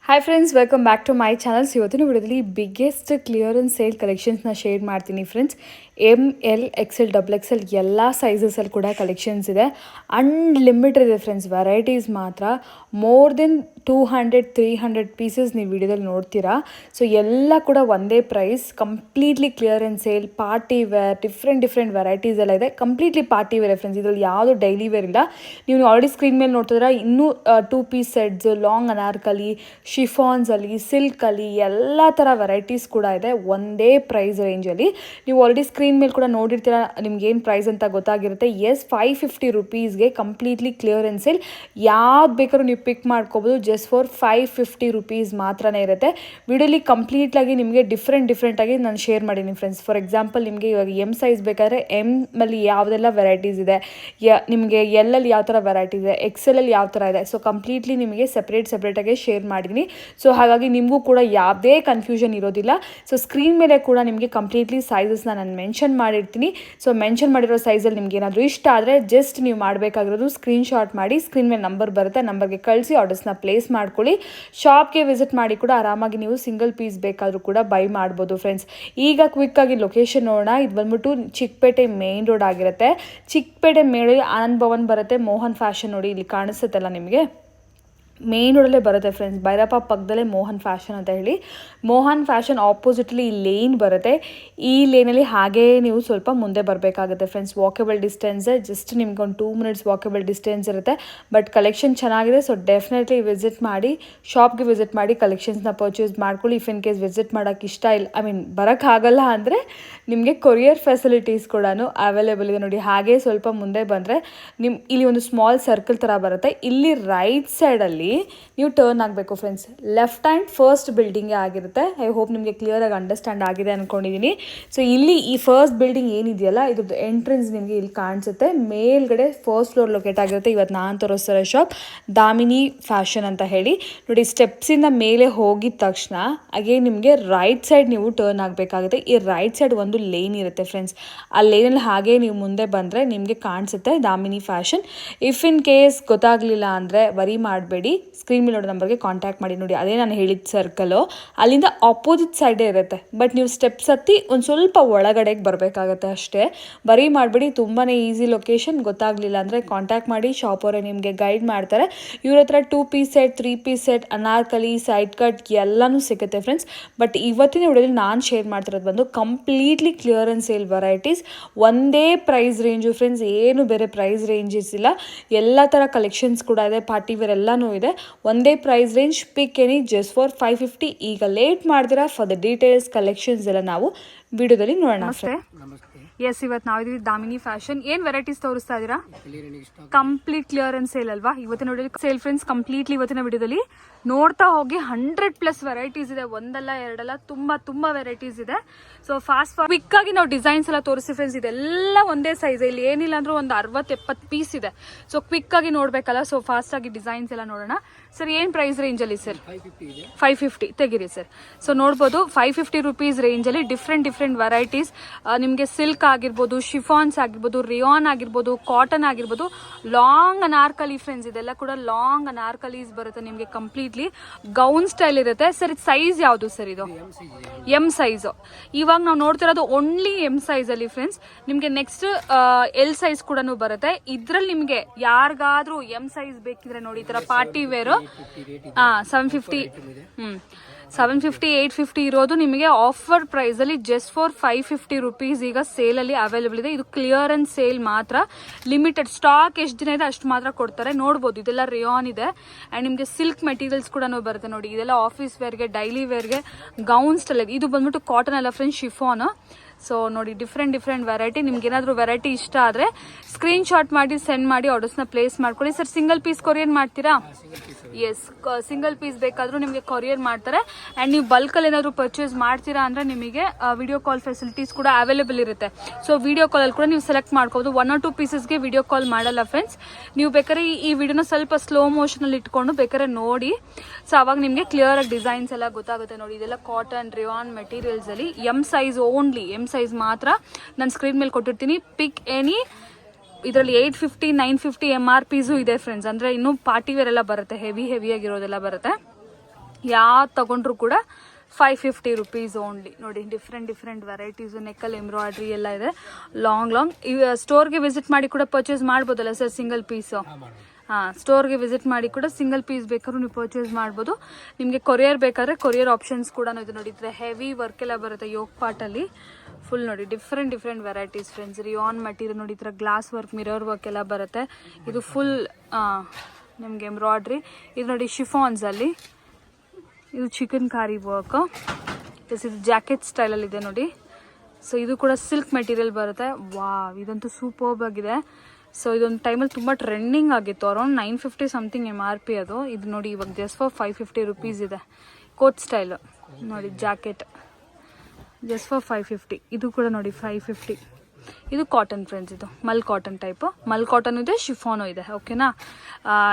Hi friends, welcome back to my channels. ಇವತ್ತಿನ ವಿಡಿಯೋದಲ್ಲಿ biggest clearance sale ಕಲೆಕ್ಷನ್ಸ್ನ share ಮಾಡ್ತೀನಿ ಫ್ರೆಂಡ್ಸ್. ML XL XXL ಎಲ್ಲ ಸೈಜಸಲ್ಲಿ ಕೂಡ ಕಲೆಕ್ಷನ್ಸ್ ಇದೆ. ಅನ್ಲಿಮಿಟೆಡ್ ಇದೆ ಫ್ರೆಂಡ್ಸ್, ವೆರೈಟೀಸ್ ಮಾತ್ರ ಮೋರ್ ದೆನ್ 200-300 ಪೀಸಸ್ ನೀವು ವಿಡಿಯೋದಲ್ಲಿ ನೋಡ್ತೀರಾ. ಸೊ ಎಲ್ಲ ಕೂಡ ಒಂದೇ price, completely clearance sale. Party wear different varieties ಎಲ್ಲ ಇದೆ. ಕಂಪ್ಲೀಟ್ಲಿ ಪಾರ್ಟಿ ವೇರ್ ಫ್ರೆಂಡ್ಸ್, ಇದರಲ್ಲಿ ಯಾವುದು ಡೈಲಿ ವೇರ್ ಇಲ್ಲ. ನೀವು ಆಲ್ರೆಡಿ ಸ್ಕ್ರೀನ್ ಮೇಲೆ ನೋಡ್ತಿದ್ರೆ ಇನ್ನೂ 2 ಪೀಸ್ ಸೆಟ್ಸ್, ಲಾಂಗ್ ಅನಾರ್ಕಲಿ, ಶಿಫಾನ್ಸಲ್ಲಿ, ಸಿಲ್ಕಲ್ಲಿ ಎಲ್ಲ ಥರ ವೆರೈಟೀಸ್ ಕೂಡ ಇದೆ ಒಂದೇ ಪ್ರೈಸ್ ರೇಂಜಲ್ಲಿ. ನೀವು ಆಲ್ರೆಡಿ ಸ್ಕ್ರೀನ್ ಮೇಲೆ ಕೂಡ ನೋಡಿರ್ತೀರ, ನಿಮ್ಗೆ ಏನು ಪ್ರೈಸ್ ಅಂತ ಗೊತ್ತಾಗಿರುತ್ತೆ. ಎಸ್, 550 ರುಪೀಸ್ಗೆ ಕಂಪ್ಲೀಟ್ಲಿ ಕ್ಲಿಯರೆನ್ಸ್ ಸೇಲ್. ಯಾವ್ದು ಬೇಕಾದ್ರೂ ನೀವು ಪಿಕ್ ಮಾಡ್ಕೋಬೋದು. ಜಸ್ಟ್ ಫಾರ್ 550 ರುಪೀಸ್ ಮಾತ್ರನೇ ಇರುತ್ತೆ. ವಿಡಿಯೋಲಿ ಕಂಪ್ಲೀಟಾಗಿ ನಿಮಗೆ ಡಿಫ್ರೆಂಟಾಗಿ ನಾನು ಶೇರ್ ಮಾಡೀನಿ ಫ್ರೆಂಡ್ಸ್. ಫಾರ್ ಎಕ್ಸಾಂಪಲ್, ನಿಮಗೆ ಇವಾಗ ಎಮ್ ಸೈಜ್ ಬೇಕಾದರೆ ಎಮ್ಮಲ್ಲಿ ಯಾವುದೆಲ್ಲ ವೆರೈಟೀಸ್ ಇದೆ, ನಿಮಗೆ ಎಲ್ಲಲ್ಲಿ ಯಾವ ಥರ ವೆರೈಟಿ ಇದೆ, ಎಕ್ಸೆಲಲ್ಲಿ ಯಾವ ಥರ ಇದೆ. ಸೊ ಕಂಪ್ಲೀಟ್ಲಿ ನಿಮಗೆ ಸಪ್ರೇಟಾಗಿ ಶೇರ್ ಮಾಡಿದ್ದೀನಿ. ಸೊ ಹಾಗಾಗಿ ನಿಮಗೂ ಕೂಡ ಯಾವುದೇ ಕನ್ಫ್ಯೂಷನ್ ಇರೋದಿಲ್ಲ. ಸೊ ಸ್ಕ್ರೀನ್ ಮೇಲೆ ಕೂಡ ನಿಮಗೆ ಕಂಪ್ಲೀಟ್ಲಿ ಸೈಜಸ್ನ ನಾನು ಮೆನ್ಷನ್ ಮಾಡಿರ್ತೀನಿ. ಸೊ ಮೆನ್ಷನ್ ಮಾಡಿರೋ ಸೈಜಲ್ಲಿ ನಿಮ್ಗೆ ಏನಾದರೂ ಇಷ್ಟ ಆದರೆ ಜಸ್ಟ್ ನೀವು ಮಾಡಬೇಕಾಗಿರೋದು ಸ್ಕ್ರೀನ್ಶಾಟ್ ಮಾಡಿ, ಸ್ಕ್ರೀನ್ ಮೇಲೆ ನಂಬರ್ ಬರುತ್ತೆ, ನಂಬರ್ಗೆ ಕಳಿಸಿ ಆರ್ಡರ್ಸ್ನ ಪ್ಲೇಸ್ ಮಾಡ್ಕೊಳ್ಳಿ. ಶಾಪ್ಗೆ ವಿಸಿಟ್ ಮಾಡಿ ಕೂಡ ಆರಾಮಾಗಿ ನೀವು ಸಿಂಗಲ್ ಪೀಸ್ ಬೇಕಾದರೂ ಕೂಡ ಬೈ ಮಾಡ್ಬೋದು ಫ್ರೆಂಡ್ಸ್. ಈಗ ಕ್ವಿಕ್ಕಾಗಿ ಲೊಕೇಶನ್ ನೋಡೋಣ. ಇದು ಬಂದ್ಬಿಟ್ಟು ಚಿಕ್ಕಪೇಟೆ ಮೇನ್ ರೋಡ್ ಆಗಿರುತ್ತೆ. ಚಿಕ್ಕಪೇಟೆ ಮೇಲೆ ಆನಂದ್ ಭವನ್ ಬರುತ್ತೆ. ಮೋಹನ್ ಫ್ಯಾಷನ್ ನೋಡಿ ಇಲ್ಲಿ ಕಾಣಿಸುತ್ತಲ್ಲ ನಿಮಗೆ, ಮೇನ್ ರೋಡಲ್ಲೇ ಬರುತ್ತೆ ಫ್ರೆಂಡ್ಸ್. ಭೈರಪ್ಪ ಪಕ್ಕದಲ್ಲೇ ಮೋಹನ್ ಫ್ಯಾಷನ್ ಅಂತ ಹೇಳಿ. ಮೋಹನ್ ಫ್ಯಾಷನ್ ಆಪೋಸಿಟ್ಲಿ ಈ ಲೇನ್ ಬರುತ್ತೆ. ಈ ಲೇನಲ್ಲಿ ಹಾಗೇ ನೀವು ಸ್ವಲ್ಪ ಮುಂದೆ ಬರಬೇಕಾಗುತ್ತೆ ಫ್ರೆಂಡ್ಸ್. ವಾಕೇಬಲ್ ಡಿಸ್ಟೆನ್ಸ್, ಜಸ್ಟ್ ನಿಮ್ಗೆ ಒಂದು 2 ಮಿನಿಟ್ಸ್ ವಾಕೇಬಲ್ ಡಿಸ್ಟೆನ್ಸ್ ಇರುತ್ತೆ. ಬಟ್ ಕಲೆಕ್ಷನ್ ಚೆನ್ನಾಗಿದೆ. ಸೊ ಡೆಫಿನೆಟ್ಲಿ ವಿಸಿಟ್ ಮಾಡಿ, ಶಾಪ್ಗೆ ವಿಸಿಟ್ ಮಾಡಿ ಕಲೆಕ್ಷನ್ಸ್ನ ಪರ್ಚೇಸ್ ಮಾಡ್ಕೊಳ್ಳಿ. ಇಫ್ ಇನ್ ಕೇಸ್ ವಿಸಿಟ್ ಮಾಡೋಕ್ಕೆ ಇಷ್ಟ ಇಲ್ಲ, ಬರೋಕ್ಕಾಗಲ್ಲ ಅಂದರೆ ನಿಮಗೆ ಕೊರಿಯರ್ ಫೆಸಿಲಿಟೀಸ್ ಕೂಡ ಅವೈಲೇಬಲ್ ಇದೆ ನೋಡಿ. ಹಾಗೆ ಸ್ವಲ್ಪ ಮುಂದೆ ಬಂದರೆ ಇಲ್ಲಿ ಒಂದು ಸ್ಮಾಲ್ ಸರ್ಕಲ್ ಥರ ಬರುತ್ತೆ. ಇಲ್ಲಿ ರೈಟ್ ಸೈಡಲ್ಲಿ ನೀವು ಟರ್ನ್ ಆಗಬೇಕು ಫ್ರೆಂಡ್ಸ್. ಲೆಫ್ಟ್ ಹ್ಯಾಂಡ್ ಫಸ್ಟ್ ಬಿಲ್ಡಿಂಗೇ ಆಗಿರುತ್ತೆ. ಐ ಹೋಪ್ ನಿಮಗೆ ಕ್ಲಿಯರಾಗಿ ಅಂಡರ್ಸ್ಟ್ಯಾಂಡ್ ಆಗಿದೆ ಅಂದ್ಕೊಂಡಿದ್ದೀನಿ. ಸೊ ಇಲ್ಲಿ ಈ ಫಸ್ಟ್ ಬಿಲ್ಡಿಂಗ್ ಏನಿದೆಯಲ್ಲ, ಇದ್ರದ್ದು ಎಂಟ್ರೆನ್ಸ್ ನಿಮಗೆ ಇಲ್ಲಿ ಕಾಣಿಸುತ್ತೆ. ಮೇಲ್ಗಡೆ ಫಸ್ಟ್ ಫ್ಲೋರ್ ಲೊಕೇಟ್ ಆಗಿರುತ್ತೆ. ಇವತ್ತು ನಾನು ತೋರಿಸ್ತಿರೋ ಶಾಪ್ ದಾಮಿನಿ ಫ್ಯಾಷನ್ ಅಂತ ಹೇಳಿ ನೋಡಿ. ಸ್ಟೆಪ್ಸಿಂದ ಮೇಲೆ ಹೋಗಿದ ತಕ್ಷಣ ಹಾಗೆ ನಿಮಗೆ ರೈಟ್ ಸೈಡ್ ನೀವು ಟರ್ನ್ ಆಗಬೇಕಾಗುತ್ತೆ. ಈ ರೈಟ್ ಸೈಡ್ ಒಂದು ಲೇನ್ ಇರುತ್ತೆ ಫ್ರೆಂಡ್ಸ್. ಆ ಲೇನಲ್ಲಿ ಹಾಗೆ ನೀವು ಮುಂದೆ ಬಂದರೆ ನಿಮಗೆ ಕಾಣಿಸುತ್ತೆ Damini fashion. If in case ಗೊತ್ತಾಗಲಿಲ್ಲ ಅಂದರೆ ವರಿ ಮಾಡಬೇಡಿ, ಸ್ಕ್ರೀನ್ ಮೇಲೆ ನೋಡೋ ನಂಬರ್ಗೆ ಕಾಂಟ್ಯಾಕ್ಟ್ ಮಾಡಿ ನೋಡಿ. ಅದೇ ನಾನು ಹೇಳಿದ ಸರ್ಕಲು, ಅಲ್ಲಿಂದ ಆಪೋಸಿಟ್ ಸೈಡೇ ಇರುತ್ತೆ. ಬಟ್ ನೀವು ಸ್ಟೆಪ್ಸ್ ಹತ್ತಿ ಒಂದು ಸ್ವಲ್ಪ ಒಳಗಡೆಗೆ ಬರಬೇಕಾಗತ್ತೆ ಅಷ್ಟೇ. ವರಿ ಮಾಡಬೇಡಿ, ತುಂಬಾ ಈಸಿ ಲೊಕೇಶನ್. ಗೊತ್ತಾಗಲಿಲ್ಲ ಅಂದರೆ ಕಾಂಟ್ಯಾಕ್ಟ್ ಮಾಡಿ, ಶಾಪ್ ಅವರೇ ನಿಮಗೆ ಗೈಡ್ ಮಾಡ್ತಾರೆ. ಇವ್ರ ಹತ್ರ 2 piece set, 3 piece set, anarkali, side cut ಎಲ್ಲನೂ ಸಿಗುತ್ತೆ ಫ್ರೆಂಡ್ಸ್. ಬಟ್ ಇವತ್ತಿನ ವಿಡಿಯೋದಲ್ಲಿ ನಾನು ಶೇರ್ ಮಾಡ್ತಿರೋದು ಬಂದು ಕಂಪ್ಲೀಟ್ಲಿ ಕ್ಲಿಯರೆನ್ಸ್ ಸೇಲ್ ವೆರೈಟೀಸ್. ಒಂದೇ ಪ್ರೈಸ್ ರೇಂಜು ಫ್ರೆಂಡ್ಸ್, ಏನು ಬೇರೆ ಪ್ರೈಸ್ ರೇಂಜಸ್ ಇಲ್ಲ. ಎಲ್ಲ ಥರ ಕಲೆಕ್ಷನ್ಸ್ ಕೂಡ ಇದೆ, ಪಾರ್ಟಿ ವೇರ್ ಎಲ್ಲನೂ ಇದೆ. ಒಂದೇ price range. Pick any just for 550. ಈಗ ಲೇಟ್ ಮಾಡ್ತೀರಾ, ಫಾರ್ ದ ಡೀಟೇಲ್ಸ್ ಕಲೆಕ್ಷನ್ಸ್ ಎಲ್ಲ ನಾವು ವಿಡಿಯೋದಲ್ಲಿ ನೋಡೋಣ. ಎಸ್, ಇವತ್ತು ನಾವಿದ್ದೀವಿ ದಾಮಿನಿ ಫ್ಯಾಷನ್. ಏನು ವೆರೈಟೀಸ್ ತೋರಿಸ್ತಾ ಇದ್ದೀರಾ? ಕಂಪ್ಲೀಟ್ ಕ್ಲಿಯರೆನ್ಸ್ ಸೇಲ್ ಅಲ್ವಾ ಇವತ್ತಿನ ವಿಡಿಯೋದಲ್ಲಿ ಸೇಲ್ ಫ್ರೆಂಡ್ಸ್. ಕಂಪ್ಲೀಟ್ಲಿ ಇವತ್ತಿನ ವಿಡಿಯೋದಲ್ಲಿ ನೋಡ್ತಾ ಹೋಗಿ 100+ ವೆರೈಟೀಸ್ ಇದೆ. ಒಂದಲ್ಲ ಎರಡಲ್ಲ, ತುಂಬಾ ವೆರೈಟೀಸ್ ಇದೆ. ಸೊ ಫಾಸ್ಟ್ ಕ್ವಿಕ್ ಆಗಿ ನಾವು ಡಿಸೈನ್ಸ್ ಎಲ್ಲ ತೋರಿಸಿ ಫ್ರೆಂಡ್ಸ್. ಇದೆಲ್ಲ ಒಂದೇ ಸೈಜ್, ಇಲ್ಲಿ ಏನಿಲ್ಲ ಅಂದ್ರೂ ಒಂದು 60-70 ಪೀಸ್ ಇದೆ. ಸೊ ಕ್ವಿಕ್ ಆಗಿ ನೋಡ್ಬೇಕಲ್ಲ, ಸೊ ಫಾಸ್ಟ್ ಆಗಿ ಡಿಸೈನ್ಸ್ ಎಲ್ಲ ನೋಡೋಣ. ಸರ್, ಏನು ಪ್ರೈಸ್ ರೇಂಜಲ್ಲಿ ಸರ್? 550 ತೆಗಿರಿ ಸರ್. ಸೊ ನೋಡ್ಬೋದು 550 ರುಪೀಸ್ ರೇಂಜಲ್ಲಿ ಡಿಫ್ರೆಂಟ್ ವೆರೈಟೀಸ್ ನಿಮಗೆ. ಸಿಲ್ಕ್ ಆಗಿರ್ಬೋದು, ಶಿಫಾನ್ಸ್ ಆಗಿರ್ಬೋದು, ರಿಯಾನ್ ಆಗಿರ್ಬೋದು, ಕಾಟನ್ ಆಗಿರ್ಬೋದು, ಲಾಂಗ್ ಅನಾರ್ಕಲಿ ಫ್ರೆಂಡ್ಸ್. ಇದೆಲ್ಲ ಕೂಡ ಲಾಂಗ್ ಅನಾರ್ಕಲೀಸ್ ಬರುತ್ತೆ ನಿಮಗೆ. ಕಂಪ್ಲೀಟ್ಲಿ ಗೌನ್ ಸ್ಟೈಲ್ ಇರುತ್ತೆ. ಸರ್, ಇದು ಸೈಜ್ ಯಾವುದು ಸರ್? ಇದು ಎಮ್ ಸೈಜ್. ಇವಾಗ ನಾವು ನೋಡ್ತಿರೋದು ಓನ್ಲಿ ಎಮ್ ಸೈಜ್ ಅಲ್ಲಿ ಫ್ರೆಂಡ್ಸ್. ನಿಮಗೆ ನೆಕ್ಸ್ಟ್ ಎಲ್ ಸೈಜ್ ಕೂಡ ಬರುತ್ತೆ. ಇದ್ರಲ್ಲಿ ನಿಮಗೆ ಯಾರಿಗಾದ್ರೂ ಎಮ್ ಸೈಜ್ ಬೇಕಿದ್ರೆ ನೋಡಿ, ಈ ತರ ಪಾರ್ಟಿ ವೇರು 750 750 850 ಇರೋದು ನಿಮಗೆ ಆಫರ್ ಪ್ರೈಸ್ ಅಲ್ಲಿ ಜಸ್ಟ್ ಫಾರ್ 550 ರುಪೀಸ್ ಈಗ ಸೇಲ್ ಅಲ್ಲಿ ಅವೈಲೇಬಲ್ ಇದೆ. ಇದು ಕ್ಲಿಯರೆನ್ಸ್ ಸೇಲ್ ಮಾತ್ರ, ಲಿಮಿಟೆಡ್ ಸ್ಟಾಕ್. ಎಷ್ಟು ದಿನ ಇದೆ ಅಷ್ಟು ಮಾತ್ರ ಕೊಡ್ತಾರೆ. ನೋಡ್ಬೋದು ಇದೆಲ್ಲ ರಿಯಾನ್ ಇದೆ. ಅಂಡ್ ನಿಮಗೆ ಸಿಲ್ಕ್ ಮೆಟೀರಿಯಲ್ಸ್ ಕೂಡ ಬರುತ್ತೆ ನೋಡಿ. ಇದೆಲ್ಲ ಆಫೀಸ್ ವೇರ್ಗೆ, ಡೈಲಿ ವೇರ್ಗೆ, ಗೌನ್ ಸ್ಟೈಲ್. ಇದು ಬಂದ್ಬಿಟ್ಟು ಕಾಟನ್ ಅಲ್ಲ ಫ್ರೆಂಡ್ಸ್, ಶಿಫಾನ್. ಸೊ ನೋಡಿ ಡಿಫ್ರೆಂಟ್ ವೆರೈಟಿ. ನಿಮ್ಗೆ ಏನಾದರೂ ವೆರೈಟಿ ಇಷ್ಟ ಆದರೆ ಸ್ಕ್ರೀನ್ ಶಾಟ್ ಮಾಡಿ ಸೆಂಡ್ ಮಾಡಿ ಆರ್ಡರ್ಸ್ನ ಪ್ಲೇಸ್ ಮಾಡ್ಕೊಳ್ಳಿ. ಸರ್, ಸಿಂಗಲ್ ಪೀಸ್ ಕೊರಿಯರ್ ಮಾಡ್ತೀರಾ? ಎಸ್, ಸಿಂಗಲ್ ಪೀಸ್ ಬೇಕಾದರೂ ನಿಮಗೆ ಕೊರಿಯರ್ ಮಾಡ್ತಾರೆ. ಆ್ಯಂಡ್ ನೀವು ಬಲ್ಕಲ್ಲಿ ಏನಾದರೂ ಪರ್ಚೇಸ್ ಮಾಡ್ತೀರಾ ಅಂದರೆ ನಿಮಗೆ ವಿಡಿಯೋ ಕಾಲ್ ಫೆಸಿಲಿಟೀಸ್ ಕೂಡ ಅವೈಲೇಬಲ್ ಇರುತ್ತೆ. ಸೊ ವಿಡಿಯೋ ಕಾಲಲ್ಲಿ ಕೂಡ ನೀವು ಸೆಲೆಕ್ಟ್ ಮಾಡ್ಕೋಬೋದು. 1 or 2 ಪೀಸಸ್ಗೆ ವಿಡಿಯೋ ಕಾಲ್ ಮಾಡಲ್ಲ ಫ್ರೆಂಡ್ಸ್. ನೀವು ಬೇಕಾದ್ರೆ ಈ ವಿಡಿಯೋನ ಸ್ವಲ್ಪ ಸ್ಲೋ ಮೋಷನಲ್ಲಿ ಇಟ್ಕೊಂಡು ಬೇಕಾದ್ರೆ ನೋಡಿ. ಸೊ ಅವಾಗ ನಿಮಗೆ ಕ್ಲಿಯರ್ ಆಗಿ ಡಿಸೈನ್ಸ್ ಎಲ್ಲ ಗೊತ್ತಾಗುತ್ತೆ ನೋಡಿ. ಇದೆಲ್ಲ ಕಾಟನ್ ರಿಯಾನ್ ಮೆಟೀರಿಯಲ್ಸ್ ಅಲ್ಲಿ M size only, M size ಮಾತ್ರ ನಾನು ಸ್ಕ್ರೀನ್ ಮೇಲೆ ಕೊಟ್ಟಿರ್ತೀನಿ. ಪಿಕ್ ಎನಿ. ಇದರಲ್ಲಿ 850 950 MRPಸು ಇದೆ ಫ್ರೆಂಡ್ಸ್. ಅಂದರೆ ಇನ್ನೂ ಪಾರ್ಟಿ ವೇರ್ ಎಲ್ಲ ಬರುತ್ತೆ, ಹೆವಿಯಾಗಿರೋದೆಲ್ಲ ಬರುತ್ತೆ. ಯಾವ್ದು ತೊಗೊಂಡ್ರು ಕೂಡ 550 ರುಪೀಸ್ ಓನ್ಲಿ. ನೋಡಿ ಡಿಫ್ರೆಂಟ್ ವೆರೈಟೀಸು, ನೆಕ್ಕಲ್ಲಿ ಎಂಬ್ರಾಯ್ಡ್ರಿ ಎಲ್ಲ ಇದೆ. ಲಾಂಗ್ ಸ್ಟೋರ್ಗೆ ವಿಸಿಟ್ ಮಾಡಿ ಕೂಡ ಪರ್ಚೇಸ್ ಮಾಡ್ಬೋದಲ್ಲ ಸರ್ ಸಿಂಗಲ್ ಪೀಸು? ಹಾಂ, ಸ್ಟೋರ್ಗೆ ವಿಸಿಟ್ ಮಾಡಿ ಕೂಡ ಸಿಂಗಲ್ ಪೀಸ್ ಬೇಕಾದ್ರೂ ನೀವು ಪರ್ಚೇಸ್ ಮಾಡ್ಬೋದು. ನಿಮಗೆ ಕೊರಿಯರ್ ಬೇಕಾದ್ರೆ ಕೊರಿಯರ್ ಆಪ್ಷನ್ಸ್ ಕೂಡ ಇದೆ. ನೋಡಿ ಈ ಥರ ಹೆವಿ ವರ್ಕ್ ಎಲ್ಲ ಬರುತ್ತೆ ಯೋಗ್ ಪಾರ್ಟಲ್ಲಿ. ಫುಲ್ ನೋಡಿ different varieties friends. Rayon material ನೋಡಿ, ಈ ಥರ ಗ್ಲಾಸ್ ವರ್ಕ್, ಮಿರರ್ ವರ್ಕ್ ಎಲ್ಲ ಬರುತ್ತೆ. ಇದು ಫುಲ್ ನಿಮಗೆ ಎಂಬ್ರಾಯ್ಡ್ರಿ. ಇದು ನೋಡಿ ಶಿಫಾನ್ಸಲ್ಲಿ, ಇದು ಚಿಕನ್ ಕಾರಿ ವರ್ಕ್. ಇದು ಜಾಕೆಟ್ ಸ್ಟೈಲಲ್ಲಿದೆ ನೋಡಿ. ಸೊ ಇದು ಕೂಡ ಸಿಲ್ಕ್ ಮೆಟೀರಿಯಲ್ ಬರುತ್ತೆ. ವಾವ್, ಇದಂತೂ ಸೂಪರ್ಬ್ ಆಗಿದೆ. ಸೊ ಇದೊಂದು ಟೈಮಲ್ಲಿ ತುಂಬ ಟ್ರೆಂಡಿಂಗ್ ಆಗಿತ್ತು. ಅರೌಂಡ್ 950 ಸಮಥಿಂಗ್ MRP ಅದು. ಇದು ನೋಡಿ ಇವಾಗ ಜಸ್ಟ್ ಫಾರ್ 550 ರುಪೀಸ್ ಇದೆ. ಕೋಟ್ ಸ್ಟೈಲು ನೋಡಿ, ಜಾಕೆಟ್ ಜಸ್ಟ್ ಫಾರ್ 550. ಇದು ಕೂಡ ನೋಡಿ 550. ಇದು ಕಾಟನ್ ಫ್ರೆಂಡ್ಸ್, ಇದು ಮಲ್ ಕಾಟನ್ ಟೈಪು. ಮಲ್ ಕಾಟನ್ ಇದೆ, ಶಿಫಾನು ಇದೆ. ಓಕೆನಾ?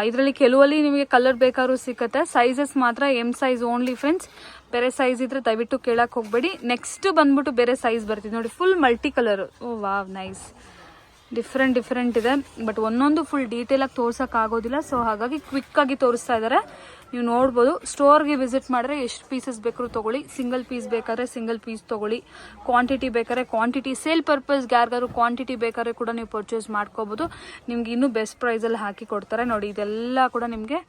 ಇದರಲ್ಲಿ ಕೆಲವಲ್ಲಿ ನಿಮಗೆ ಕಲರ್ ಬೇಕಾದ್ರೂ ಸಿಗುತ್ತೆ. ಸೈಜಸ್ ಮಾತ್ರ ಎಮ್ ಸೈಜ್ ಓನ್ಲಿ ಫ್ರೆಂಡ್ಸ್. ಬೇರೆ ಸೈಜ್ ಇದ್ರೆ ದಯವಿಟ್ಟು ಕೇಳಕ್ಕೆ ಹೋಗಬೇಡಿ. ನೆಕ್ಸ್ಟ್ ಬಂದ್ಬಿಟ್ಟು ಬೇರೆ ಸೈಜ್ ಬರ್ತಿದೆ ನೋಡಿ, ಫುಲ್ ಮಲ್ಟಿ ಕಲರು. ಓ ವಾವ್, ನೈಸ್. ಡಿಫ್ರೆಂಟ್ ಇದೆ. ಬಟ್ ಒಂದೊಂದು ಫುಲ್ ಡೀಟೇಲಾಗಿ ತೋರ್ಸೋಕ್ಕಾಗೋದಿಲ್ಲ. ಸೊ ಹಾಗಾಗಿ ಕ್ವಿಕ್ಕಾಗಿ ತೋರಿಸ್ತಾ ಇದ್ದಾರೆ, ನೀವು ನೋಡ್ಬೋದು. ಸ್ಟೋರ್ಗೆ ವಿಸಿಟ್ ಮಾಡಿದ್ರೆ ಎಷ್ಟು ಪೀಸಸ್ ಬೇಕಾದ್ರೂ ತೊಗೊಳ್ಳಿ. ಸಿಂಗಲ್ ಪೀಸ್ ಬೇಕಾದ್ರೆ ಸಿಂಗಲ್ ಪೀಸ್ ತೊಗೊಳ್ಳಿ. ಕ್ವಾಂಟಿಟಿ ಬೇಕಾದ್ರೆ ಕ್ವಾಂಟಿಟಿ, ಸೇಲ್ ಪರ್ಪಸ್ಗೆ ಯಾರಿಗಾದ್ರು ಕ್ವಾಂಟಿಟಿ ಬೇಕಾದ್ರೆ ಕೂಡ ನೀವು ಪರ್ಚೇಸ್ ಮಾಡ್ಕೋಬೋದು. ನಿಮ್ಗೆ ಇನ್ನೂ ಬೆಸ್ಟ್ ಪ್ರೈಸಲ್ಲಿ ಹಾಕಿ ಕೊಡ್ತಾರೆ ನೋಡಿ. ಇದೆಲ್ಲ ಕೂಡ ನಿಮಗೆ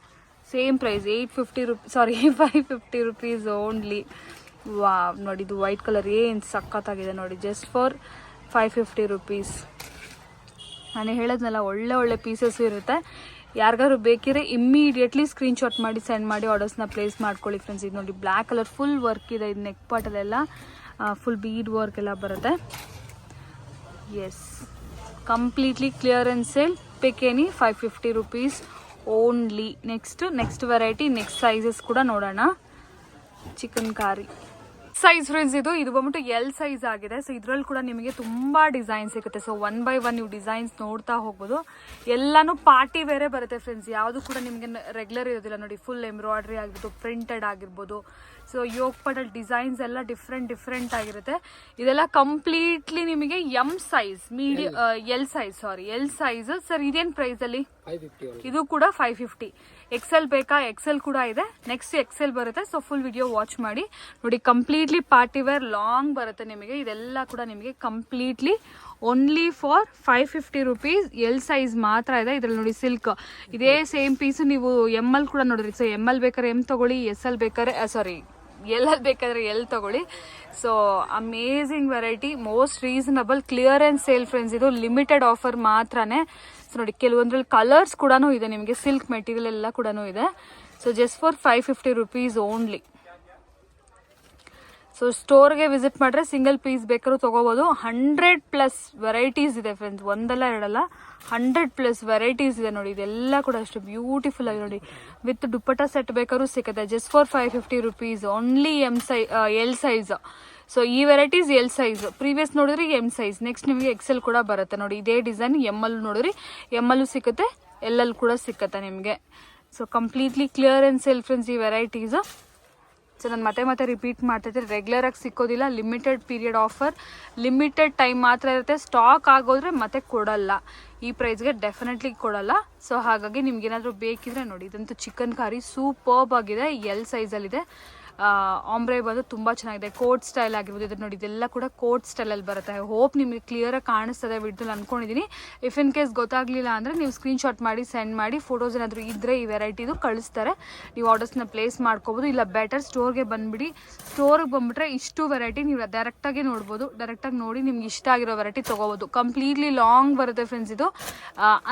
same price 550 rupees only. Wow, ನೋಡಿ ಇದು ವೈಟ್ ಕಲರ್ ಏನು ಸಖತ್ತಾಗಿದೆ ನೋಡಿ, ಜಸ್ಟ್ ಫಾರ್ 550 ರುಪೀಸ್. ನಾನು ಹೇಳೋದ್ನಲ್ಲ, ಒಳ್ಳೆ ಪೀಸಸ್ ಇರುತ್ತೆ. ಯಾರಿಗಾದ್ರು ಬೇಕಿದ್ರೆ ಇಮ್ಮಿಡಿಯೇಟ್ಲಿ ಸ್ಕ್ರೀನ್ಶಾಟ್ ಮಾಡಿ ಸೆಂಡ್ ಮಾಡಿ ಆರ್ಡರ್ಸ್ನ ಪ್ಲೇಸ್ ಮಾಡ್ಕೊಳ್ಳಿ ಫ್ರೆಂಡ್ಸ್. ಇದು ನೋಡಿ ಬ್ಲ್ಯಾಕ್ ಕಲರ್ ಫುಲ್ ವರ್ಕ್ ಇದೆ. ಇದು ನೆಕ್ ಪಾರ್ಟಲ್ಲೆಲ್ಲ ಫುಲ್ ಬೀಡ್ ವರ್ಕ್ ಎಲ್ಲ ಬರುತ್ತೆ. Yes, completely clearance sale. Pick any 550 rupees only. Next variety, next sizes ಕೂಡ ನೋಡೋಣ. ಚಿಕನ್ ಕಾರಿ ಸೈಜ್ ಫ್ರೆಂಡ್ಸ್, ಇದು ಬಂದ್ಬಿಟ್ಟು ಎಲ್ ಸೈಜ್ ಆಗಿದೆ. ಸೊ ಇದ್ರಲ್ಲಿ ಕೂಡ ನಿಮಗೆ ತುಂಬಾ ಡಿಸೈನ್ ಸಿಗುತ್ತೆ. ಸೊ 1 by 1 ನೀವು ಡಿಸೈನ್ಸ್ ನೋಡ್ತಾ ಹೋಗ್ಬೋದು. ಎಲ್ಲಾನು ಪಾರ್ಟಿ ವೇರೇ ಬರುತ್ತೆ ಫ್ರೆಂಡ್ಸ್. ಯಾವುದು ಕೂಡ ನಿಮಗೆ ರೆಗ್ಯುಲರ್ ಇರೋದಿಲ್ಲ ನೋಡಿ. ಫುಲ್ ಎಂಬ್ರಾಯ್ಡ್ರಿ ಆಗಿರ್ಬೋದು, ಪ್ರಿಂಟೆಡ್ ಆಗಿರ್ಬೋದು. ಸೊ ಯೋಗ್ ಪಾರ್ಟಲ್ ಡಿಸೈನ್ಸ್ ಎಲ್ಲ ಡಿಫ್ರೆಂಟ್ ಆಗಿರುತ್ತೆ. ಇದೆಲ್ಲ ಕಂಪ್ಲೀಟ್ಲಿ ನಿಮಗೆ ಎಲ್ ಸೈಜ್. ಸರ್ ಇದೇನ್ ಪ್ರೈಸ್ ಅಲ್ಲಿ? ಇದು ಕೂಡ 550. ಎಕ್ಸೆಲ್ ಬೇಕಾ? ಎಕ್ಸೆಲ್ ಕೂಡ ಇದೆ. ನೆಕ್ಸ್ಟ್ ಎಕ್ಸೆಲ್ ಬರುತ್ತೆ. ಸೊ ಫುಲ್ ವಿಡಿಯೋ ವಾಚ್ ಮಾಡಿ ನೋಡಿ. ಕಂಪ್ಲೀಟ್ಲಿ ಪಾರ್ಟಿ ವೇರ್ ಲಾಂಗ್ ಬರುತ್ತೆ ನಿಮಗೆ. ಇದೆಲ್ಲ ಕೂಡ ನಿಮಗೆ completely only for 550 rupees. L size ಮಾತ್ರ ಇದೆ ಇದರಲ್ಲಿ ನೋಡಿ. ಸಿಲ್ಕ್ ಇದೇ ಸೇಮ್ ಪೀಸ್ ನೀವು ML ಕೂಡ ನೋಡಿದ್ರಿ. ಸೊ ML ಬೇಕಾದ್ರೆ M ತಗೊಳ್ಳಿ, SL ಬೇಕಾದ್ರೆ ಎಲ್ಲಲ್ಲಿ ಬೇಕಾದ್ರೆ ಎಲ್ ತಗೊಳ್ಳಿ. So amazing variety, most reasonable, clear and sale friends. ಇದು ಲಿಮಿಟೆಡ್ ಆಫರ್ ಮಾತ್ರನೇ. ಸೊ ನೋಡಿ, ಕೆಲವೊಂದ್ರಲ್ಲಿ ಕಲರ್ಸ್ ಕೂಡ ಇದೆ ನಿಮಗೆ. ಸಿಲ್ಕ್ ಮೆಟೀರಿಯಲ್ ಎಲ್ಲ ಕೂಡ ಇದೆ. So just for 550 rupees only. So ಸ್ಟೋರ್ಗೆ ವಿಸಿಟ್ ಮಾಡಿದ್ರೆ ಸಿಂಗಲ್ ಪೀಸ್ ಬೇಕಾದ್ರೂ ತೊಗೋಬೋದು. 100+ ವೆರೈಟೀಸ್ ಇದೆ ಫ್ರೆಂಡ್ಸ್. ಒಂದಲ್ಲ ಎರಡಲ್ಲ, 100+ ವೆರೈಟೀಸ್ ಇದೆ ನೋಡಿ. ಇದೆಲ್ಲ ಕೂಡ ಅಷ್ಟು ಬ್ಯೂಟಿಫುಲ್ ಆಗಿ ನೋಡಿ. ವಿತ್ ದುಪ್ಪಟ್ಟ ಸೆಟ್ ಬೇಕಾದ್ರೂ ಸಿಗುತ್ತೆ. Just for 550 rupees only. L size. So ಈ ವೆರೈಟೀಸ್ ಎಲ್ ಸೈಜ್. ಪ್ರೀವಿಯಸ್ ನೋಡಿದ್ರೆ ಎಮ್ ಸೈಜ್. ನೆಕ್ಸ್ಟ್ ನಿಮಗೆ ಎಕ್ಸೆಲ್ ಕೂಡ ಬರುತ್ತೆ ನೋಡಿ. ಇದೇ ಡಿಸೈನ್ ML ನೋಡಿದ್ರಿ, ML ಸಿಗುತ್ತೆ, LL ಕೂಡ ಸಿಗುತ್ತೆ ನಿಮಗೆ. So completely clear and sale friends ಈ ವೆರೈಟೀಸ್. ಸೊ ನಾನು ಮತ್ತೆ ರಿಪೀಟ್ ಮಾಡ್ತಾಯಿದ್ದೆ, ರೆಗ್ಯುಲರಾಗಿ ಸಿಕ್ಕೋದಿಲ್ಲ. Limited period offer, limited time ಮಾತ್ರ ಇರುತ್ತೆ. ಸ್ಟಾಕ್ ಆಗೋದ್ರೆ ಮತ್ತೆ ಕೊಡಲ್ಲ. ಈ ಪ್ರೈಸ್ಗೆ ಡೆಫಿನೆಟ್ಲಿ ಕೊಡಲ್ಲ. ಸೊ ಹಾಗಾಗಿ ನಿಮ್ಗೆ ಏನಾದರೂ ಬೇಕಿದ್ರೆ ನೋಡಿ. ಇದಂತೂ ಚಿಕನ್ ಕಾರಿ ಸೂಪರ್ಬ್ ಆಗಿದೆ. ಎಲ್ ಸೈಜಲ್ಲಿದೆ. ಆಂಬ್ರೆ ಬಂದು ತುಂಬ ಚೆನ್ನಾಗಿದೆ. ಕೋಟ್ ಸ್ಟೈಲ್ ಆಗಿರ್ಬೋದು. ಇದು ನೋಡಿ, ಇದೆಲ್ಲ ಕೂಡ ಕೋಟ್ ಸ್ಟೈಲಲ್ಲಿ ಬರುತ್ತೆ. ಹೋಪ್ ನಿಮಗೆ ಕ್ಲಿಯರಾಗಿ ಕಾಣಿಸ್ತದೆ ವಿಡಿಯೋದಲ್ಲಿ ಅನ್ಕೊಂಡಿದ್ದೀನಿ. ಇಫ್ ಇನ್ ಕೇಸ್ ಗೊತ್ತಾಗಲಿಲ್ಲ ಅಂದರೆ ನೀವು ಸ್ಕ್ರೀನ್ಶಾಟ್ ಮಾಡಿ ಸೆಂಡ್ ಮಾಡಿ. ಫೋಟೋಸ್ ಏನಾದರೂ ಇದ್ದರೆ ಈ ವೆರೈಟಿದು ಕಳಿಸ್ತಾರೆ. ನೀವು ಆರ್ಡರ್ಸ್ನ ಪ್ಲೇಸ್ ಮಾಡ್ಕೋಬೋದು. ಇಲ್ಲ ಬೆಟರ್ ಸ್ಟೋರ್ಗೆ ಬಂದುಬಿಡಿ. ಸ್ಟೋರ್ಗೆ ಬಂದುಬಿಟ್ರೆ ಇಷ್ಟು ವೆರೈಟಿ ನೀವು ಡೈರೆಕ್ಟಾಗಿ ನೋಡ್ಬೋದು. ಡೈರೆಕ್ಟಾಗಿ ನೋಡಿ ನಿಮ್ಗೆ ಇಷ್ಟ ಆಗಿರೋ ವೆರೈಟಿ ತೊಗೋಬೋದು. ಕಂಪ್ಲೀಟ್ಲಿ ಲಾಂಗ್ ಬರುತ್ತೆ ಫ್ರೆಂಡ್ಸ್. ಇದು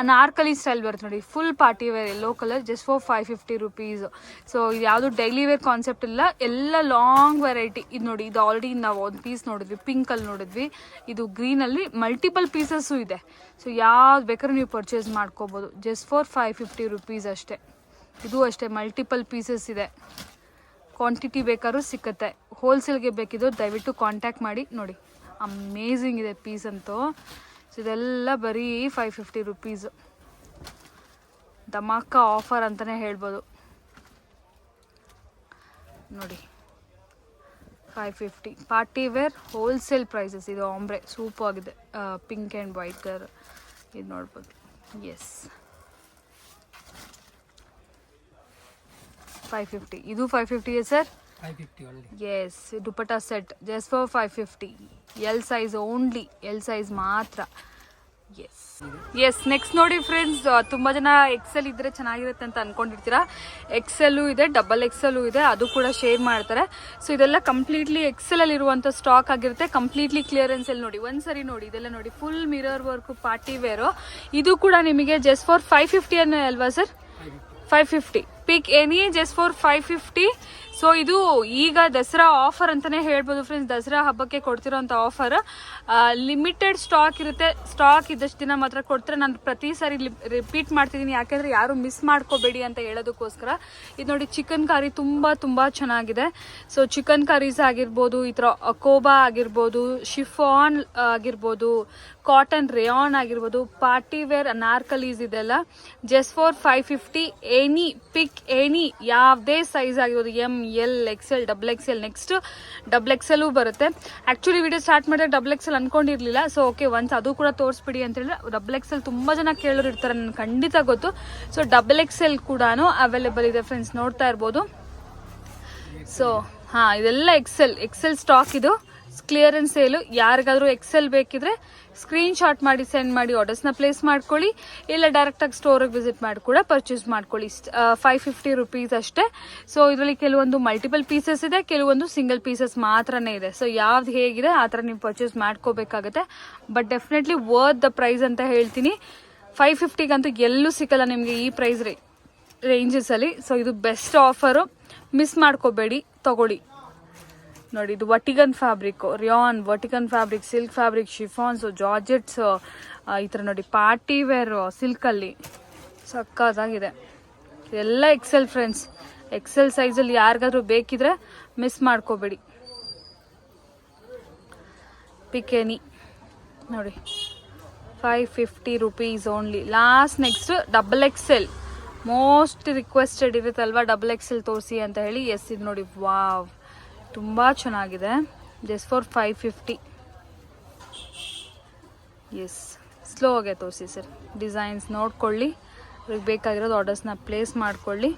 ಅನಾರ್ಕಲಿ ಸ್ಟೈಲ್ ಬರುತ್ತೆ ನೋಡಿ. Full party wear, yellow colour, just for 550 rupees. So ಇದು ಯಾವುದು ಡೈಲಿ ವೇರ್ ಕಾನ್ಸೆಪ್ಟ್ ಇಲ್ಲ, ಎಲ್ಲ ಲಾಂಗ್ ವೆರೈಟಿ. ಇದು ನೋಡಿ, ಇದು ಆಲ್ರೆಡಿ ನಾವು ಒಂದು ಪೀಸ್ ನೋಡಿದ್ವಿ, ಪಿಂಕಲ್ಲಿ ನೋಡಿದ್ವಿ. ಇದು ಗ್ರೀನಲ್ಲಿ ಮಲ್ಟಿಪಲ್ ಪೀಸಸ್ಸು ಇದೆ. ಸೊ ಯಾವ್ದು ಬೇಕಾದ್ರೂ ನೀವು ಪರ್ಚೇಸ್ ಮಾಡ್ಕೋಬೋದು. ಜಸ್ಟ್ ಫಾರ್ 550 ರುಪೀಸ್ ಅಷ್ಟೇ. ಇದು ಅಷ್ಟೇ, ಮಲ್ಟಿಪಲ್ ಪೀಸಸ್ ಇದೆ. ಕ್ವಾಂಟಿಟಿ ಬೇಕಾದ್ರೂ ಸಿಕ್ಕತ್ತೆ. ಹೋಲ್ಸೇಲ್ಗೆ ಬೇಕಿದ್ದು ದಯವಿಟ್ಟು ಕಾಂಟ್ಯಾಕ್ಟ್ ಮಾಡಿ ನೋಡಿ. ಅಮೇಝಿಂಗ್ ಇದೆ ಪೀಸ್ ಅಂತೂ. ಸೊ ಇದೆಲ್ಲ ಬರೀ 550 ರುಪೀಸು. ಧಮಾಕ ಆಫರ್ ಅಂತಲೇ ಹೇಳ್ಬೋದು ನೋಡಿ. 550 ಪಾರ್ಟಿ ವೇರ್ ಹೋಲ್ಸೇಲ್ ಪ್ರೈಸಸ್. ಇದು ಆಂಬ್ರೆ ಸೂಪರ್ ಆಗಿದೆ, ಪಿಂಕ್ ಆ್ಯಂಡ್ ವೈಟ್ ಕಲರ್. ಇದು ನೋಡ್ಬೋದು. ಎಸ್, 550. ಇದು 550 sir? 550 only. Yes, dupatta set just for 550. L size only, L size ಮಾತ್ರ. ಎಸ್ ನೆಕ್ಸ್ಟ್ ನೋಡಿ ಫ್ರೆಂಡ್ಸ್, ತುಂಬ ಜನ ಎಕ್ಸೆಲ್ ಇದ್ರೆ ಚೆನ್ನಾಗಿರುತ್ತೆ ಅಂತ ಅನ್ಕೊಂಡಿರ್ತೀರಾ. ಎಕ್ಸೆಲ್ಲು ಇದೆ, ಡಬಲ್ ಎಕ್ಸೆಲ್ಲು ಇದೆ, ಅದು ಕೂಡ ಶೇರ್ ಮಾಡ್ತಾರೆ. ಸೊ ಇದೆಲ್ಲ ಕಂಪ್ಲೀಟ್ಲಿ ಎಕ್ಸೆಲ್ ಅಲ್ಲಿ ಇರುವಂಥ ಸ್ಟಾಕ್ ಆಗಿರುತ್ತೆ. ಕಂಪ್ಲೀಟ್ಲಿ ಕ್ಲಿಯರೆನ್ಸ್ ಅಲ್ಲಿ ನೋಡಿ, ಒಂದ್ಸರಿ ನೋಡಿ ಇದೆಲ್ಲ ನೋಡಿ, full mirror work party wear. ಇದು ಕೂಡ ನಿಮಗೆ ಜಸ್ಟ್ ಫಾರ್ 550 ಅನ್ನೋ ಅಲ್ವಾ sir? 550 pick any just for 550. So ಇದು ಈಗ ದಸರಾ ಆಫರ್ ಅಂತಾನೆ ಹೇಳ್ಬೋದು ಫ್ರೆಂಡ್ಸ್. ದಸರಾ ಹಬ್ಬಕ್ಕೆ ಕೊಡ್ತಿರೋಂಥ ಆಫರ್ ಲಿಮಿಟೆಡ್ ಸ್ಟಾಕ್ ಇರುತ್ತೆ. ಸ್ಟಾಕ್ ಇದ್ದಷ್ಟು ದಿನ ಮಾತ್ರ ಕೊಡ್ತಾರೆ. ನಾನು ಪ್ರತಿ ಸಾರಿ ರಿಪೀಟ್ ಮಾಡ್ತಿದ್ದೀನಿ, ಯಾಕೆಂದ್ರೆ ಯಾರು ಮಿಸ್ ಮಾಡ್ಕೋಬೇಡಿ ಅಂತ ಹೇಳೋದಕ್ಕೋಸ್ಕರ. ಇದು ನೋಡಿ ಚಿಕನ್ ಕಾರಿ ತುಂಬ ಚೆನ್ನಾಗಿದೆ. ಸೊ ಚಿಕನ್ ಕರೀಸ್ ಆಗಿರ್ಬೋದು, ಈ ಥರ ಅಕೋಬಾ ಆಗಿರ್ಬೋದು, ಶಿಫಾನ್ ಆಗಿರ್ಬೋದು, ಕಾಟನ್ ರೇಯಾನ್ ಆಗಿರ್ಬೋದು, ಪಾರ್ಟಿ ವೇರ್ ಅನಾರ್ಕಲೀಸ್ ಇದೆಲ್ಲ just for 550. Any pick any, ಯಾವುದೇ ಸೈಜ್ ಆಗಿರ್ಬೋದು, M L XL double XL. Next double XL ಬರುತ್ತೆ. ಆಕ್ಚುಲಿ ವಿಡಿಯೋ ಸ್ಟಾರ್ಟ್ ಮಾಡಿದ್ರೆ ಡಬಲ್ ಎಕ್ಸೆಲ್ ಅನ್ಕೊಂಡಿರ್ಲಿಲ್ಲ. ಸೊ ಓಕೆ, ಒನ್ಸ್ ಅದು ಕೂಡ ತೋರಿಸ್ಬಿಡಿ ಅಂತ ಹೇಳಿದ್ರೆ, ಡಬಲ್ ಎಕ್ಸೆಲ್ ತುಂಬ ಜನ ಕೇಳೋರು ಇರ್ತಾರೆ, ನನಗೆ ಖಂಡಿತ ಗೊತ್ತು. ಸೊ ಡಬಲ್ ಎಕ್ಸೆಲ್ ಕೂಡ ಅವೈಲೇಬಲ್ ಇದೆ ಫ್ರೆಂಡ್ಸ್, ನೋಡ್ತಾ ಇರ್ಬೋದು. ಸೊ ಹಾಂ, ಇದೆಲ್ಲ ಎಕ್ಸೆಲ್ ಸ್ಟಾಕ್. ಇದು ಕ್ಲಿಯರೆನ್ಸ್ ಸೇಲು. ಯಾರಿಗಾದ್ರೂ ಎಕ್ಸೆಲ್ ಬೇಕಿದ್ರೆ ಸ್ಕ್ರೀನ್ ಶಾಟ್ ಮಾಡಿ ಸೆಂಡ್ ಮಾಡಿ ಆರ್ಡರ್ಸ್ನ ಪ್ಲೇಸ್ ಮಾಡ್ಕೊಳ್ಳಿ, ಇಲ್ಲ ಡೈರೆಕ್ಟಾಗಿ ಸ್ಟೋರಿಗೆ ವಿಸಿಟ್ ಮಾಡಿ ಕೂಡ ಪರ್ಚೇಸ್ ಮಾಡ್ಕೊಳ್ಳಿ. 550 ರುಪೀಸ್ ಅಷ್ಟೇ. ಸೊ ಇದರಲ್ಲಿ ಕೆಲವೊಂದು ಮಲ್ಟಿಪಲ್ ಪೀಸಸ್ ಇದೆ, ಕೆಲವೊಂದು ಸಿಂಗಲ್ ಪೀಸಸ್ ಮಾತ್ರನೇ ಇದೆ. ಸೊ ಯಾವ್ದು ಹೇಗಿದೆ ಆ ಥರ ನೀವು ಪರ್ಚೇಸ್ ಮಾಡ್ಕೋಬೇಕಾಗತ್ತೆ. But definitely worth the price ಅಂತ ಹೇಳ್ತೀನಿ. 550ಗಂತೂ ಎಲ್ಲೂ ಸಿಕ್ಕಲ್ಲ ನಿಮಗೆ ಈ ಪ್ರೈಸ್ ರೇಂಜಸಲ್ಲಿ. ಸೊ ಇದು ಬೆಸ್ಟ್ ಆಫರು, ಮಿಸ್ ಮಾಡ್ಕೋಬೇಡಿ, ತಗೊಳ್ಳಿ. ನೋಡಿ ಇದು ವರ್ಟಿಗನ್ ಫ್ಯಾಬ್ರಿಕ್, ರಿಯಾನ್ ವರ್ಟಿಗನ್ fabric, silk fabric, chiffons, georgettes, ಈ ಥರ ನೋಡಿ ಪಾರ್ಟಿ ವೇರ್ ಸಿಲ್ಕಲ್ಲಿ ಸಕ್ಕತ್ತಾಗಿದೆ. ಎಲ್ಲ ಎಕ್ಸೆಲ್ ಫ್ರೆಂಡ್ಸ್, ಎಕ್ಸೆಲ್ ಸೈಜಲ್ಲಿ ಯಾರಿಗಾದ್ರೂ ಬೇಕಿದ್ರೆ ಮಿಸ್ ಮಾಡ್ಕೋಬೇಡಿ. ಪಿಕೆನಿ ನೋಡಿ 550 rupees only. Last next double XL, most requested ಇರುತ್ತಲ್ವಾ ಡಬಲ್ ಎಕ್ಸೆಲ್ ತೋರಿಸಿ ಅಂತ ಹೇಳಿ. ಎಸ್ ಇದು ನೋಡಿ, ವಾವ್ ತುಂಬ ಚೆನ್ನಾಗಿದೆ. Just for 550. ಎಸ್, ಸ್ಲೋ ಆಗಿ ತೋರಿಸಿ ಸರ್. ಡಿಸೈನ್ಸ್ ನೋಡ್ಕೊಳ್ಳಿ, ಅವ್ರಿಗೆ ಬೇಕಾಗಿರೋದು ಆರ್ಡರ್ಸ್ನ ಪ್ಲೇಸ್ ಮಾಡ್ಕೊಳ್ಳಿ.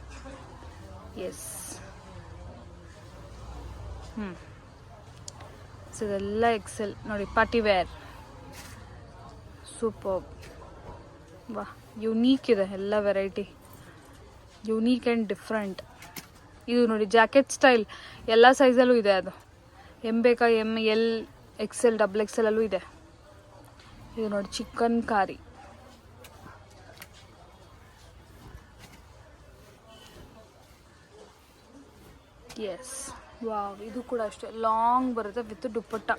ಎಸ್, ಸೊ ಇದೆಲ್ಲ ಎಕ್ಸೆಲ್ ನೋಡಿ, ಪಾರ್ಟಿ ವೇರ್ ಸೂಪರ್. ವಾ, ಯುನೀಕ್ ಇದೆ ಎಲ್ಲ ವೆರೈಟಿ, ಯುನೀಕ್ ಆ್ಯಂಡ್ ಡಿಫ್ರೆಂಟ್. ಇದು ನೋಡಿ ಜಾಕೆಟ್ ಸ್ಟೈಲ್, ಎಲ್ಲ ಸೈಜಲ್ಲೂ ಇದೆ. ಅದು ಎಮ್ ಬೇಕಾ, M L XL double XL ಅಲ್ಲೂ ಇದೆ. ಇದು ನೋಡಿ ಚಿಕನ್ ಕಾರಿ, ಎಸ್ ವಾವ್. ಇದು ಕೂಡ ಅಷ್ಟೇ ಲಾಂಗ್ ಬರುತ್ತೆ ವಿತ್ ದುಪ್ಪಟ್ಟ.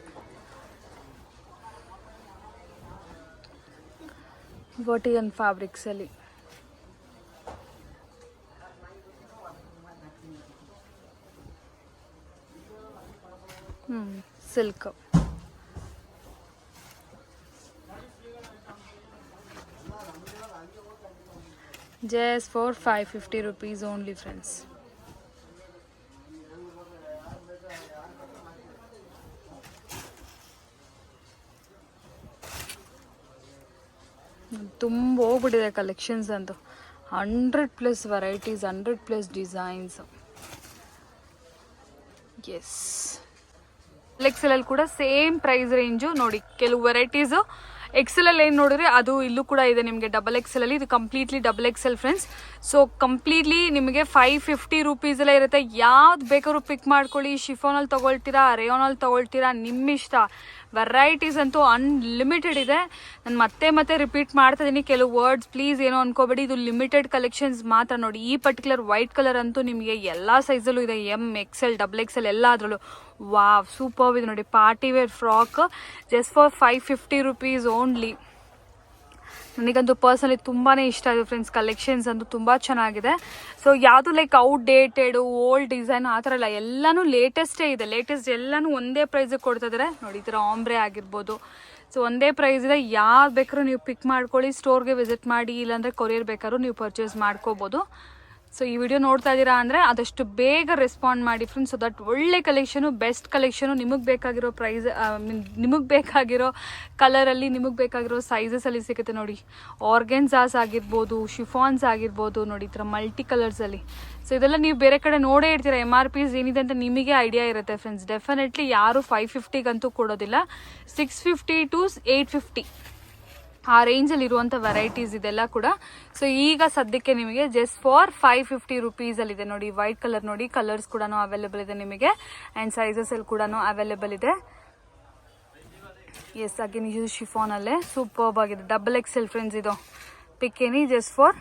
ವರ್ಟಿಗನ್ ಫ್ಯಾಬ್ರಿಕ್ಸಲ್ಲಿ silk. Just for 550 rupees only friends. ತುಂಬ ಹೋಗ್ಬಿಟ್ಟಿದೆ ಕಲೆಕ್ಷನ್ಸ್ ಅಂತೂ. 100+ ವೆರೈಟೀಸ್, 100+ ಡಿಸೈನ್ಸ್. ಎಸ್, ಎಕ್ಸೆಲ್ ಅಲ್ಲಿ ಕೂಡ ಸೇಮ್ ಪ್ರೈಸ್ ರೇಂಜು ನೋಡಿ. ಕೆಲವು ವೆರೈಟೀಸು ಎಕ್ಸೆಲ್ ಅಲ್ಲಿ ಏನು ನೋಡಿದ್ರೆ ಅದು ಇಲ್ಲೂ ಕೂಡ ಇದೆ ನಿಮಗೆ ಡಬಲ್ ಎಕ್ಸೆಲ್ ಅಲ್ಲಿ. ಇದು completely double XL friends. So completely ನಿಮಗೆ 550 ರುಪೀಸ್ ಎಲ್ಲ ಇರುತ್ತೆ. ಯಾವ್ದು ಬೇಕಾದ್ರೂ ಪಿಕ್ ಮಾಡ್ಕೊಳ್ಳಿ. ಶಿಫಾನಲ್ಲಿ ತಗೊಳ್ತೀರಾ, ರೇಯಾನಲ್ಲಿ ತಗೊಳ್ತೀರಾ, ನಿಮ್ಮ ಇಷ್ಟ. ವೆರೈಟೀಸ್ ಅಂತೂ ಅನ್ಲಿಮಿಟೆಡ್ ಇದೆ. ನಾನು ಮತ್ತೆ ರಿಪೀಟ್ ಮಾಡ್ತಾ ಇದ್ದೀನಿ ಕೆಲವು ವರ್ಡ್ಸ್, ಪ್ಲೀಸ್ ಏನೋ ಅನ್ಕೋಬೇಡಿ. ಇದು ಲಿಮಿಟೆಡ್ ಕಲೆಕ್ಷನ್ಸ್ ಮಾತ್ರ ನೋಡಿ. ಈ ಪರ್ಟಿಕ್ಯುಲರ್ ವೈಟ್ ಕಲರ್ ಅಂತೂ ನಿಮಗೆ ಎಲ್ಲ ಸೈಜಲ್ಲೂ ಇದೆ, ಎಮ್ ಎಕ್ಸೆಲ್ ಡಬಲ್ ಎಕ್ಸೆಲ್ ಎಲ್ಲ ಅದರಲ್ಲೂ. ವಾವ್ ಸೂಪರ್ ಇದೆ ನೋಡಿ, party wear frock just for 550 rupees only. ನನಗಂತೂ ಪರ್ಸನಲಿ ತುಂಬಾ ಇಷ್ಟ ಆಗಿದೆ ಫ್ರೆಂಡ್ಸ್. ಕಲೆಕ್ಷನ್ಸ್ ಅಂತೂ ತುಂಬ ಚೆನ್ನಾಗಿದೆ. ಸೊ ಯಾವುದು ಲೈಕ್ ಔಟ್ಡೇಟೆಡು ಓಲ್ಡ್ ಡಿಸೈನ್ ಆ ಥರ ಇಲ್ಲ, ಎಲ್ಲನೂ ಲೇಟೆಸ್ಟೇ ಇದೆ. ಲೇಟೆಸ್ಟ್ ಎಲ್ಲನೂ ಒಂದೇ ಪ್ರೈಸಿಗೆ ಕೊಡ್ತಾ ಇದ್ದಾರೆ ನೋಡಿ. ಈ ಥರ ಆಂಬ್ರೆ ಆಗಿರ್ಬೋದು, ಸೊ ಒಂದೇ ಪ್ರೈಸ್ ಇದೆ. ಯಾವ್ದು ಬೇಕಾದ್ರೂ ನೀವು ಪಿಕ್ ಮಾಡ್ಕೊಳ್ಳಿ, ಸ್ಟೋರ್ಗೆ ವಿಸಿಟ್ ಮಾಡಿ, ಇಲ್ಲಾಂದರೆ ಕೊರಿಯರ್ ಬೇಕಾದ್ರೂ ನೀವು ಪರ್ಚೇಸ್ ಮಾಡ್ಕೋಬೋದು. ಸೊ ಈ ವಿಡಿಯೋ ನೋಡ್ತಾ ಇದ್ದೀರಾ ಅಂದರೆ ಆದಷ್ಟು ಬೇಗ ರೆಸ್ಪಾಂಡ್ ಮಾಡಿ ಫ್ರೆಂಡ್ಸ್. ಸೊ ದಟ್ ಒಳ್ಳೆ ಕಲೆಕ್ಷನು, ಬೆಸ್ಟ್ ಕಲೆಕ್ಷನು, ನಿಮಗೆ ಬೇಕಾಗಿರೋ ಪ್ರೈಸ್, ನಿಮಗೆ ಬೇಕಾಗಿರೋ ಕಲರಲ್ಲಿ, ನಿಮಗೆ ಬೇಕಾಗಿರೋ ಸೈಜಸಲ್ಲಿ ಸಿಗುತ್ತೆ ನೋಡಿ. ಆರ್ಗೆನ್ಸಾಸ್ ಆಗಿರ್ಬೋದು, ಶಿಫಾನ್ಸ್ ಆಗಿರ್ಬೋದು ನೋಡಿ, ಈ ಥರ ಮಲ್ಟಿ ಕಲರ್ಸಲ್ಲಿ. ಸೊ ಇದೆಲ್ಲ ನೀವು ಬೇರೆ ಕಡೆ ನೋಡೇ ಇರ್ತೀರ. MRPs ಏನಿದೆ ಅಂತ ನಿಮಗೆ ಐಡಿಯಾ ಇರುತ್ತೆ ಫ್ರೆಂಡ್ಸ್. ಡೆಫಿನೆಟ್ಲಿ ಯಾರು 550ಗಂತೂ ಕೊಡೋದಿಲ್ಲ. 650 to 850 ಆ ರೇಂಜಲ್ಲಿ ಇರುವಂಥ ವೆರೈಟೀಸ್ ಇದೆಲ್ಲ ಕೂಡ. ಸೊ ಈಗ ಸದ್ಯಕ್ಕೆ ನಿಮಗೆ ಜಸ್ಟ್ ಫಾರ್ 550 ರುಪೀಸಲ್ಲಿದೆ ನೋಡಿ. ವೈಟ್ ಕಲರ್ ನೋಡಿ, ಕಲರ್ಸ್ ಕೂಡ ಅವೈಲೇಬಲ್ ಇದೆ ನಿಮಗೆ, ಆ್ಯಂಡ್ ಸೈಜಸಲ್ಲಿ ಕೂಡ ಅವೈಲೇಬಲ್ ಇದೆ. ಎಸ್, ಅಗೇನ್ ಇದು ಶಿಫಾನಲ್ಲೇ ಸೂಪರ್ಬ್ ಆಗಿದೆ. XXL ಫ್ರೆಂಡ್ಸ್ ಇದು. Pick any just for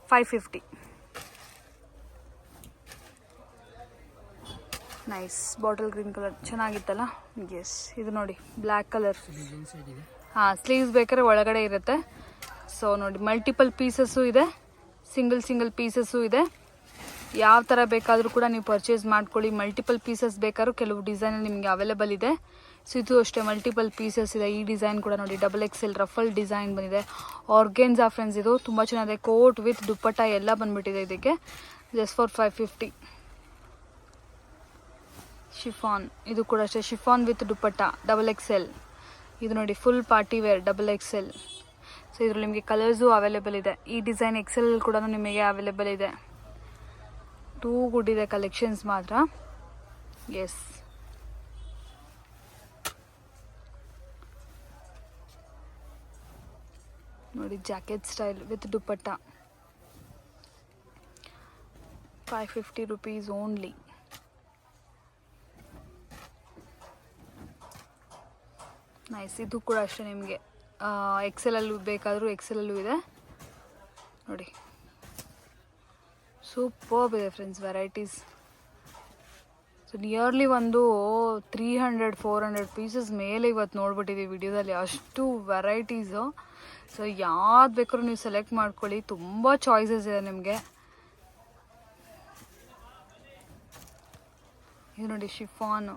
550. Nice bottle green colour ಚೆನ್ನಾಗಿತ್ತಲ್ಲ. ಎಸ್, ಇದು ನೋಡಿ ಬ್ಲ್ಯಾಕ್ ಕಲರ್. ಹಾಂ, ಸ್ಲೀವ್ಸ್ ಬೇಕಾದ್ರೆ ಒಳಗಡೆ ಇರುತ್ತೆ. ಸೊ ನೋಡಿ, ಮಲ್ಟಿಪಲ್ ಪೀಸಸ್ಸು ಇದೆ, ಸಿಂಗಲ್ ಪೀಸಸ್ಸು ಇದೆ. ಯಾವ ಥರ ಬೇಕಾದರೂ ಕೂಡ ನೀವು ಪರ್ಚೇಸ್ ಮಾಡ್ಕೊಳ್ಳಿ. ಮಲ್ಟಿಪಲ್ ಪೀಸಸ್ ಬೇಕಾದ್ರೂ ಕೆಲವು ಡಿಸೈನಲ್ಲಿ ನಿಮಗೆ ಅವೈಲೇಬಲ್ ಇದೆ. ಸೊ ಇದು ಅಷ್ಟೇ ಮಲ್ಟಿಪಲ್ ಪೀಸಸ್ ಇದೆ. ಈ ಡಿಸೈನ್ ಕೂಡ ನೋಡಿ, XXL ರಫಲ್ ಡಿಸೈನ್ ಬಂದಿದೆ. ಆರ್ಗೆನ್ಸಾ ಫ್ರೆಂಡ್ಸ್, ಇದು ತುಂಬ ಚೆನ್ನಾಗಿದೆ. ಕೋಟ್ ವಿತ್ ದುಪ್ಪಟ್ಟ ಎಲ್ಲ ಬಂದ್ಬಿಟ್ಟಿದೆ ಇದಕ್ಕೆ. Just for 550. ಶಿಫಾನ್, ಇದು ಕೂಡ ಅಷ್ಟೇ, ಶಿಫಾನ್ ವಿತ್ ದುಪ್ಪಟ್ಟ XXL. ಇದು ನೋಡಿ full party wear XXL. So ಇದ್ರಲ್ಲಿ ನಿಮಗೆ ಕಲರ್ಸು ಅವೈಲೇಬಲ್ ಇದೆ. ಈ ಡಿಸೈನ್ XL ಕೂಡ ನಿಮಗೆ ಅವೈಲೇಬಲ್ ಇದೆ. ಟೂ ಗುಡ್ ಇದೆ ಕಲೆಕ್ಷನ್ಸ್ ಮಾತ್ರ. ಎಸ್, ನೋಡಿ jacket style with dupatta. 550 rupees only. Nice, ಇದು ಕೂಡ ಅಷ್ಟೇ ನಿಮಗೆ XLಲ್ಲೂ ಬೇಕಾದರೂ XLಲ್ಲೂ ಇದೆ ನೋಡಿ. ಸೂಪರ್ಬ್ ಇದೆ ಫ್ರೆಂಡ್ಸ್ ವೆರೈಟೀಸ್. ಸೊ ನಿಯರ್ಲಿ ಒಂದು 300-400 ಪೀಸಸ್ ಮೇಲೆ ಇವತ್ತು ನೋಡ್ಬಿಟ್ಟಿದ್ದೀವಿ ವಿಡಿಯೋದಲ್ಲಿ, ಅಷ್ಟು ವೆರೈಟೀಸು. ಸೊ ಯಾವ್ದು ಬೇಕಾದ್ರೂ ನೀವು ಸೆಲೆಕ್ಟ್ ಮಾಡ್ಕೊಳ್ಳಿ, ತುಂಬ ಚಾಯ್ಸಸ್ ಇದೆ ನಿಮಗೆ. ಇದು ನೋಡಿ ಶಿಫಾನು.